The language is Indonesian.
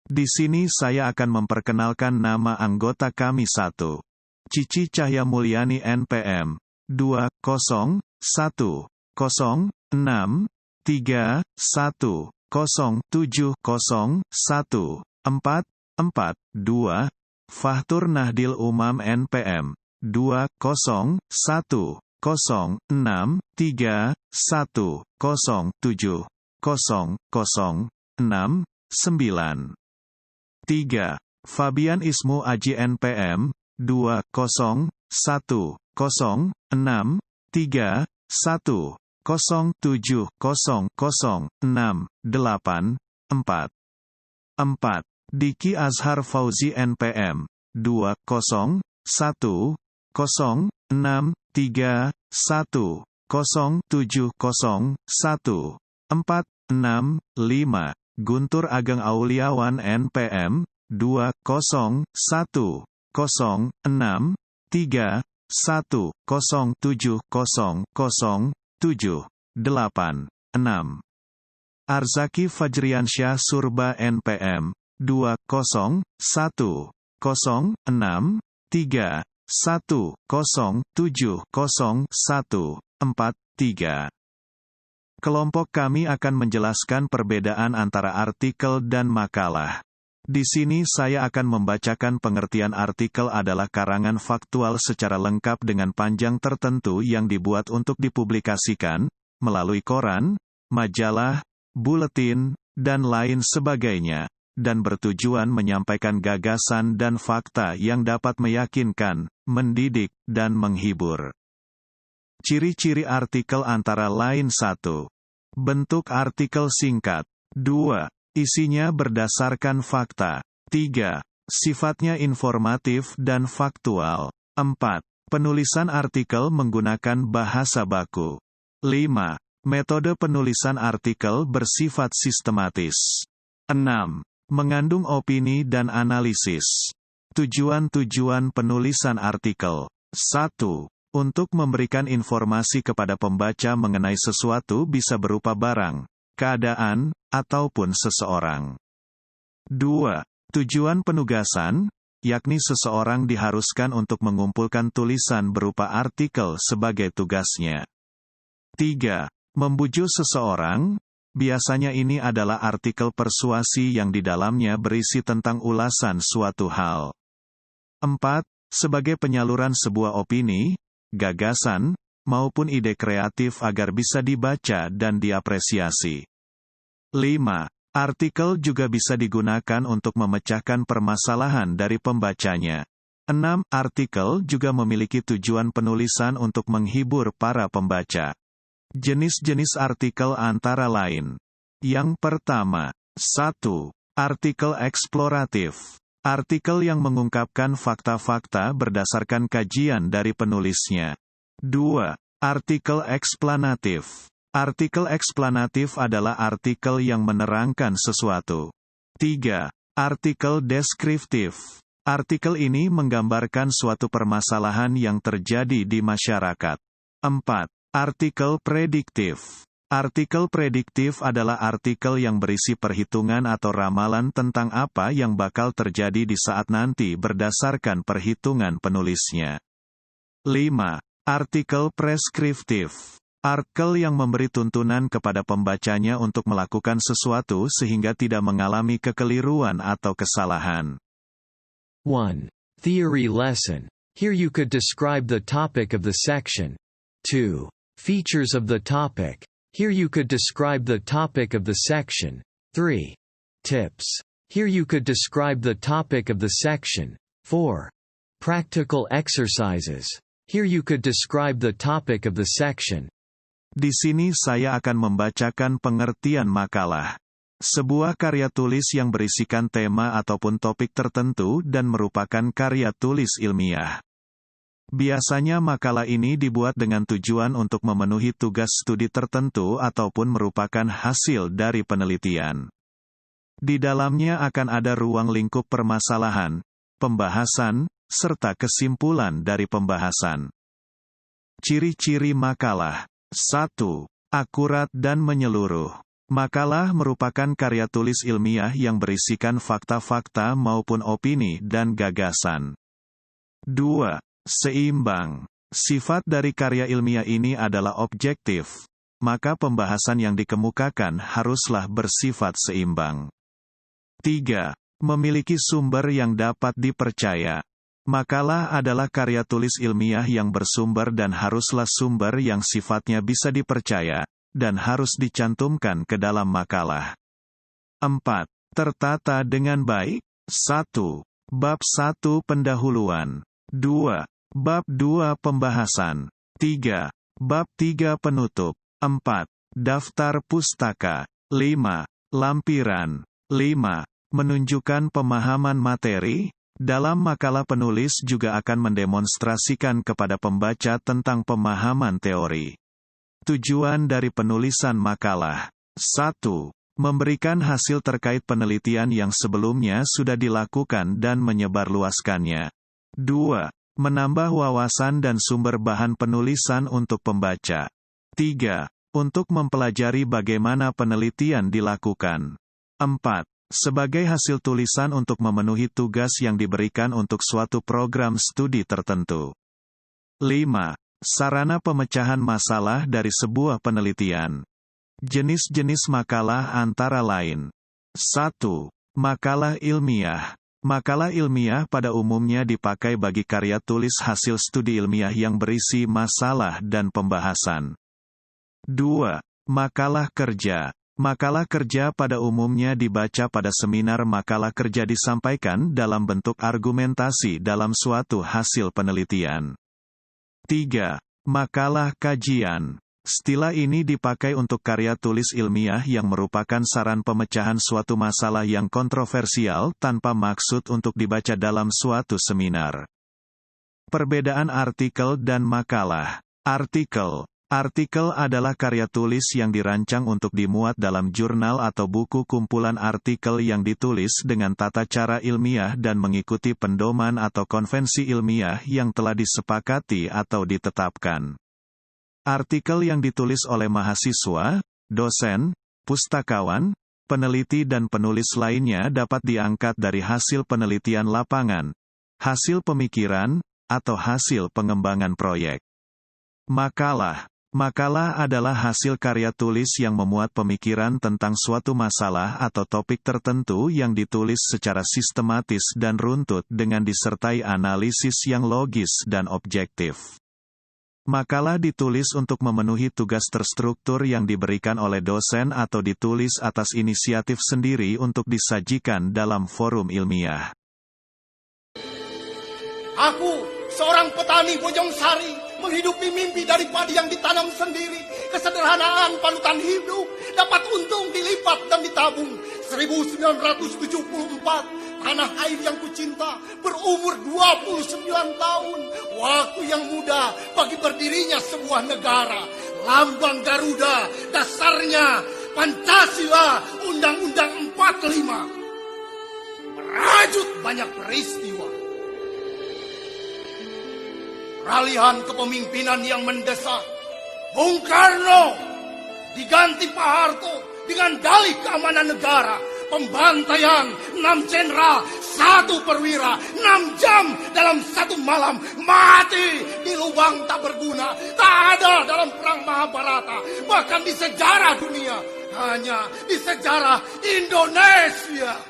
Di sini saya akan memperkenalkan nama anggota kami. 1. Cici Cahya Mulyani NPM 2010631070144. 2. Fahtur Nahdil Umam NPM 2010631070069. 3. Fabian Ismu Aji NPM 2016331070068. 4. Diki Azhar Fauzi NPM 2016331070145. Guntur Ageng Auliawan NPM 2016063170078. Arzaki Fajriansyah Surba NPM 20163170043. Kelompok kami akan menjelaskan perbedaan antara artikel dan makalah. Di sini saya akan membacakan pengertian artikel adalah karangan faktual secara lengkap dengan panjang tertentu yang dibuat untuk dipublikasikan, melalui koran, majalah, buletin, dan lain sebagainya, dan bertujuan menyampaikan gagasan dan fakta yang dapat meyakinkan, mendidik, dan menghibur. Ciri-ciri artikel antara lain: 1. Bentuk artikel singkat. 2. Isinya berdasarkan fakta. 3. Sifatnya informatif dan faktual. 4. Penulisan artikel menggunakan bahasa baku. 5. Metode penulisan artikel bersifat sistematis. 6. Mengandung opini dan analisis. Tujuan-tujuan penulisan artikel. 1. Untuk memberikan informasi kepada pembaca mengenai sesuatu, bisa berupa barang, keadaan, ataupun seseorang. 2. Tujuan penugasan, yakni seseorang diharuskan untuk mengumpulkan tulisan berupa artikel sebagai tugasnya. 3. Membujuk seseorang, biasanya ini adalah artikel persuasi yang di dalamnya berisi tentang ulasan suatu hal. 4. Sebagai penyaluran sebuah opini, gagasan, maupun ide kreatif agar bisa dibaca dan diapresiasi. 5. Artikel juga bisa digunakan untuk memecahkan permasalahan dari pembacanya. 6. Artikel juga memiliki tujuan penulisan untuk menghibur para pembaca. Jenis-jenis artikel antara lain. Yang pertama, 1. Artikel eksploratif. Artikel yang mengungkapkan fakta-fakta berdasarkan kajian dari penulisnya. 2. Artikel eksplanatif. Artikel eksplanatif adalah artikel yang menerangkan sesuatu. 3. Artikel deskriptif. Artikel ini menggambarkan suatu permasalahan yang terjadi di masyarakat. 4. Artikel prediktif. Artikel prediktif adalah artikel yang berisi perhitungan atau ramalan tentang apa yang bakal terjadi di saat nanti berdasarkan perhitungan penulisnya. 5. Artikel preskriptif. Artikel yang memberi tuntunan kepada pembacanya untuk melakukan sesuatu sehingga tidak mengalami kekeliruan atau kesalahan. 1. Theory lesson. Here you could describe the topic of the section. 2. Features of the topic. Here you could describe the topic of the section. 3. Tips. Here you could describe the topic of the section. 4. Practical exercises. Here you could describe the topic of the section. Di sini saya akan membacakan pengertian makalah. Sebuah karya tulis yang berisikan tema ataupun topik tertentu dan merupakan karya tulis ilmiah. Biasanya makalah ini dibuat dengan tujuan untuk memenuhi tugas studi tertentu ataupun merupakan hasil dari penelitian. Di dalamnya akan ada ruang lingkup permasalahan, pembahasan, serta kesimpulan dari pembahasan. Ciri-ciri makalah. 1. Akurat dan menyeluruh. Makalah merupakan karya tulis ilmiah yang berisikan fakta-fakta maupun opini dan gagasan. 2. Seimbang. Sifat dari karya ilmiah ini adalah objektif, maka pembahasan yang dikemukakan haruslah bersifat seimbang. 3. Memiliki sumber yang dapat dipercaya. Makalah adalah karya tulis ilmiah yang bersumber dan haruslah sumber yang sifatnya bisa dipercaya, dan harus dicantumkan ke dalam makalah. 4. Tertata dengan baik. 1. Bab 1 pendahuluan. 2. Bab 2 pembahasan. 3. Bab 3 penutup. 4. Daftar pustaka. 5. Lampiran. 5. Menunjukkan pemahaman materi. Dalam makalah penulis juga akan mendemonstrasikan kepada pembaca tentang pemahaman teori. Tujuan dari penulisan makalah. 1. Memberikan hasil terkait penelitian yang sebelumnya sudah dilakukan dan menyebarluaskannya. 2. Menambah wawasan dan sumber bahan penulisan untuk pembaca. 3. Untuk mempelajari bagaimana penelitian dilakukan. 4. Sebagai hasil tulisan untuk memenuhi tugas yang diberikan untuk suatu program studi tertentu. 5. Sarana pemecahan masalah dari sebuah penelitian. Jenis-jenis makalah antara lain. 1. Makalah ilmiah. Makalah ilmiah pada umumnya dipakai bagi karya tulis hasil studi ilmiah yang berisi masalah dan pembahasan. 2. Makalah kerja. Makalah kerja pada umumnya dibaca pada seminar. Makalah kerja disampaikan dalam bentuk argumentasi dalam suatu hasil penelitian. 3. Makalah kajian. Istilah ini dipakai untuk karya tulis ilmiah yang merupakan saran pemecahan suatu masalah yang kontroversial tanpa maksud untuk dibaca dalam suatu seminar. Perbedaan artikel dan makalah. Artikel. Artikel adalah karya tulis yang dirancang untuk dimuat dalam jurnal atau buku kumpulan artikel yang ditulis dengan tata cara ilmiah dan mengikuti pedoman atau konvensi ilmiah yang telah disepakati atau ditetapkan. Artikel yang ditulis oleh mahasiswa, dosen, pustakawan, peneliti dan penulis lainnya dapat diangkat dari hasil penelitian lapangan, hasil pemikiran, atau hasil pengembangan proyek. Makalah. Makalah adalah hasil karya tulis yang memuat pemikiran tentang suatu masalah atau topik tertentu yang ditulis secara sistematis dan runtut dengan disertai analisis yang logis dan objektif. Makalah ditulis untuk memenuhi tugas terstruktur yang diberikan oleh dosen atau ditulis atas inisiatif sendiri untuk disajikan dalam forum ilmiah. Aku, seorang petani Bojongsari, menghidupi mimpi dari padi yang ditanam sendiri. Kesederhanaan panutan hidup dapat untung dilipat dan ditabung. 1974, tanah air yang kucinta berumur 29 tahun. Waktu yang muda bagi berdirinya sebuah negara. Lambang Garuda, dasarnya Pancasila, Undang-Undang 45. Merajut banyak peristiwa. Peralihan kepemimpinan yang mendesak. Bung Karno diganti Pak Harto dengan dalih keamanan negara. Pembantaian 6 jenderal, 1 perwira, 6 jam dalam 1 malam. Mati di lubang tak berguna. Tak ada dalam perang Mahabharata. Bahkan di sejarah dunia. Hanya di sejarah Indonesia.